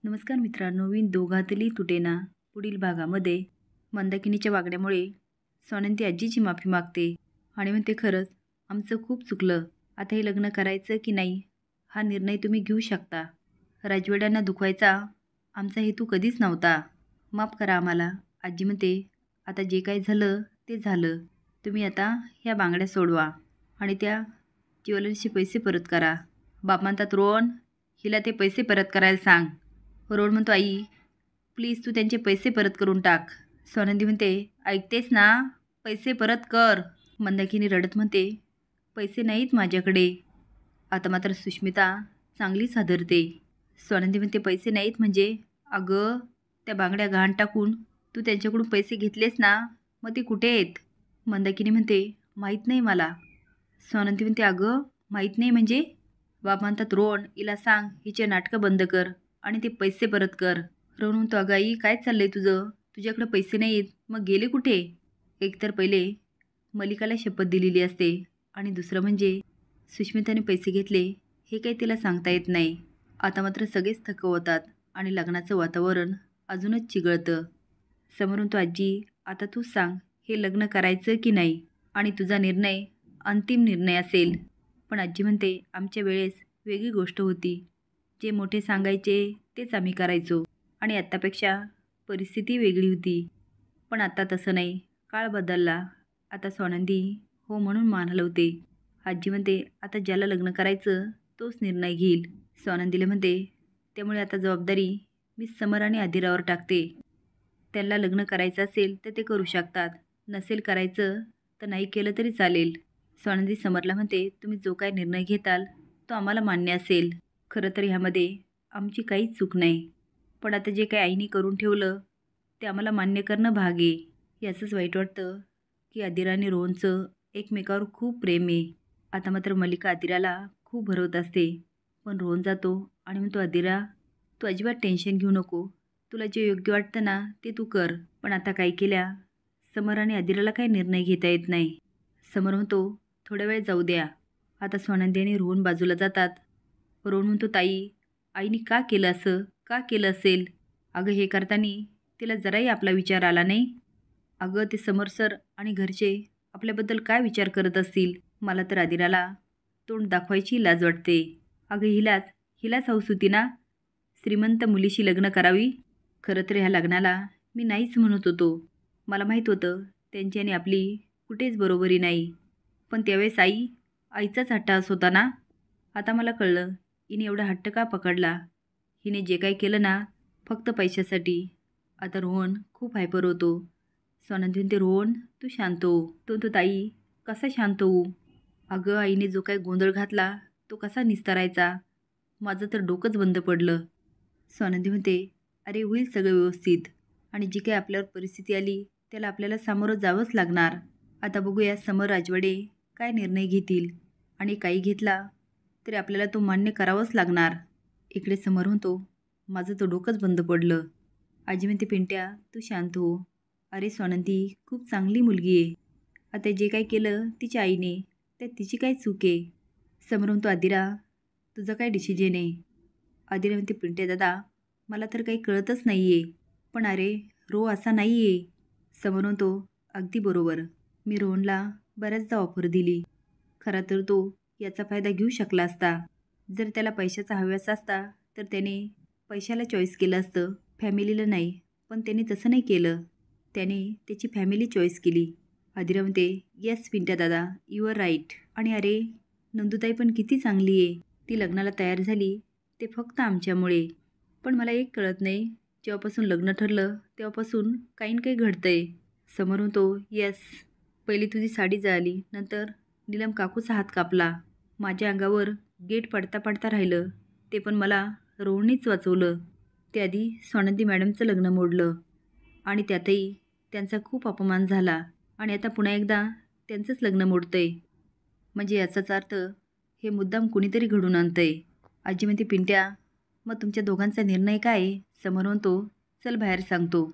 नमस्कार मित्रांनो, विण दोघातली तुटेना पुढील भागामध्ये मंदाकिनीच्या वागण्यामुळे स्वानंदी आजीची माफी मागते आणि म्हणते, खरंच आमचं खूप चुकलं. आता हे लग्न करायचं की नाही हा निर्णय तुम्ही घेऊ शकता. राजवाड्यांना दुखवायचा आमचा हेतू कधीच नव्हता. माफ करा आम्हाला. आजी म्हणते, आता जे काही झालं ते झालं. तुम्ही आता ह्या बांगड्या सोडवा आणि त्या ज्वेलरीचे पैसे परत करा. बाप म्हणतात, रोहन हिला ते पैसे परत करायला सांग. रोहन म्हणतो, आई प्लीज तू त्यांचे पैसे परत करून टाक. स्वानंदी म्हणते, ऐकतेस ना, पैसे परत कर. मंदाकिनी रडत म्हणते, पैसे नाहीत माझ्याकडे. आता मात्र सुष्मिता चांगलीच हादरते. स्वानंदी म्हणते, पैसे नाहीत म्हणजे? अगं त्या बांगड्या गहाण टाकून तू त्यांच्याकडून पैसे घेतलेस ना, मग ते कुठे आहेत? मंदाकिनी म्हणते, माहीत नाही मला. स्वानंदी म्हणते, अगं माहीत नाही म्हणजे? बाबा म्हणतात, रोहन हिला सांग हिचे नाटकं बंद कर आणि ते पैसे परत कर. रोहन म्हणतो, अगं आई काय चाललंय तुझं? तुझ्याकडे पैसे नाहीत मग गेले कुठे? एकतर पहिले मलिकाला शपथ दिलेली असते आणि दुसरं म्हणजे सुष्मिताने पैसे घेतले हे काही तिला सांगता येत नाही. आता मात्र सगळेच थकवतात आणि लग्नाचं वातावरण अजूनच चिघळतं. समोरून तो, आजी आता तूच सांग हे लग्न करायचं की नाही आणि तुझा निर्णय अंतिम निर्णय असेल. पण आजी म्हणते, आमच्या वेळेस वेगळी गोष्ट होती. जे मोठे सांगायचे तेच आम्ही करायचो आणि आत्तापेक्षा परिस्थिती वेगळी होती. पण आता तसं नाही, काळ बदलला. आता स्वानंदी हो म्हणून मान हलवते. आजी म्हणते, आता ज्याला लग्न करायचं तोच निर्णय घेईल. स्वानंदीला म्हणते, त्यामुळे आता जबाबदारी मी समर आणि आदिरावर टाकते. त्यांना लग्न करायचं असेल तर ते करू शकतात, नसेल करायचं तर नाही केलं तरी चालेल. स्वानंदी समरला म्हणते, तुम्ही जो काय निर्णय घेताल तो आम्हाला मान्य असेल. खरं तर ह्यामध्ये आमची काहीच चूक नाही, पण आता जे काही आईने करून ठेवलं ते आम्हाला मान्य करणं भाग आहे. याचंच वाईट वाटतं की आदिरा आणि रोहनचं एकमेकावर खूप प्रेम आहे. आता मात्र मलिका आदिराला खूप भरवत असते, पण रोहन जातो आणि म्हणतो, आदिरा तू अजिबात टेन्शन घेऊ नको. तुला जे योग्य वाटतं ना ते तू कर. पण आता काय केल्या समर आणि आदिराला काही निर्णय घेता येत नाही. समर म्हणतो, थोड्या वेळ जाऊ द्या. आता स्वानंदी आणि रोहन बाजूला जातात. रोहन म्हणतो, ताई आईने का केलं असं? का केलं असेल? अगं हे करताना तिला जराही आपला विचार आला नाही. अगं ते समर सर आणि घरचे आपल्याबद्दल काय विचार करत असतील? मला तर आदिराला तोंड दाखवायची लाज वाटते. अगं हिलाच हौस होती ना श्रीमंत मुलीशी लग्न करावी. खरं तर ह्या लग्नाला मी नाहीच म्हणत होतो. मला माहीत होतं त्यांची आणि आपली कुठेच बरोबरी नाही. पण त्यावेळेस आईचाच हट्टास होता ना. आता मला कळलं हिने एवढा हट्ट का पकडला. हिने जे काही केलं ना फक्त पैशासाठी. आता रोहन खूप हायपर होतो. स्वानंदी म्हणते, रोहन तू शांत हो. तो ताई कसा शांत होऊ? अगं आईने जो काही गोंधळ घातला तो कसा निस्तारायचा? माझं तर डोकंच बंद पडलं. स्वानंदी म्हणते, अरे होईल सगळं व्यवस्थित आणि जी काही आपल्यावर परिस्थिती आली त्याला आपल्याला सामोरं जावंच लागणार. आता बघूया समर राजवाडे काय निर्णय घेतील आणि काही घेतला तरी आपल्याला तो मान्य करावाच लागणार. इकडे समर म्हणतो, माझं तर डोकंच बंद पडलं. आजी म्हणते, पिंट्या तू शांत हो. अरे स्वानंदी खूप चांगली मुलगी आहे. आता जे काही केलं तिच्या आईने त्यात तिची काय चूक आहे? समर म्हणतो, आदिरा तुझं काय डिसिजन आहे? आदिरा म्हणते, पिंट्या दादा मला तर काही कळतच नाही आहे. पण अरे रो असा नाही आहे. समर म्हणतो, अगदी बरोबर. मी रोहनला बऱ्याचदा ऑफर दिली. खरा तर तो याचा फायदा घेऊ शकला असता. जर त्याला पैशाचा हव्यास असता तर त्याने पैशाला चॉईस केलं असतं, फॅमिलीला नाही. पण त्याने तसं नाही केलं. त्याने त्याची फॅमिली चॉईस केली. आदिरा म्हणते, येस पिंट्या दादा यू आर राईट. आणि अरे नंदुताई पण किती चांगली आहे. ती लग्नाला तयार झाली ते फक्त आमच्यामुळे. पण मला एक कळत नाही, जेव्हापासून लग्न ठरलं तेव्हापासून काही ना काही घडतंय. समोर म्हणतो, येस पहिली तुझी साडी जळाली, नंतर नीलम काकूचा हात कापला. माझ्या अंगावर गेट पडता पडता राहिलं, ते पण मला रोहननीच वाचवलं. त्याआधी स्वानंदी मॅडमचं लग्न मोडलं आणि त्यातही त्यांचा खूप अपमान झाला आणि आता पुन्हा एकदा त्यांचंच लग्न मोडतंय. म्हणजे याचाच अर्थ हे मुद्दाम कुणीतरी घडून आणतंय. आजी म्हणते, पिंट्या मग तुमच्या दोघांचा निर्णय काय आहे? समोर म्हणतो, चल बाहेर सांगतो.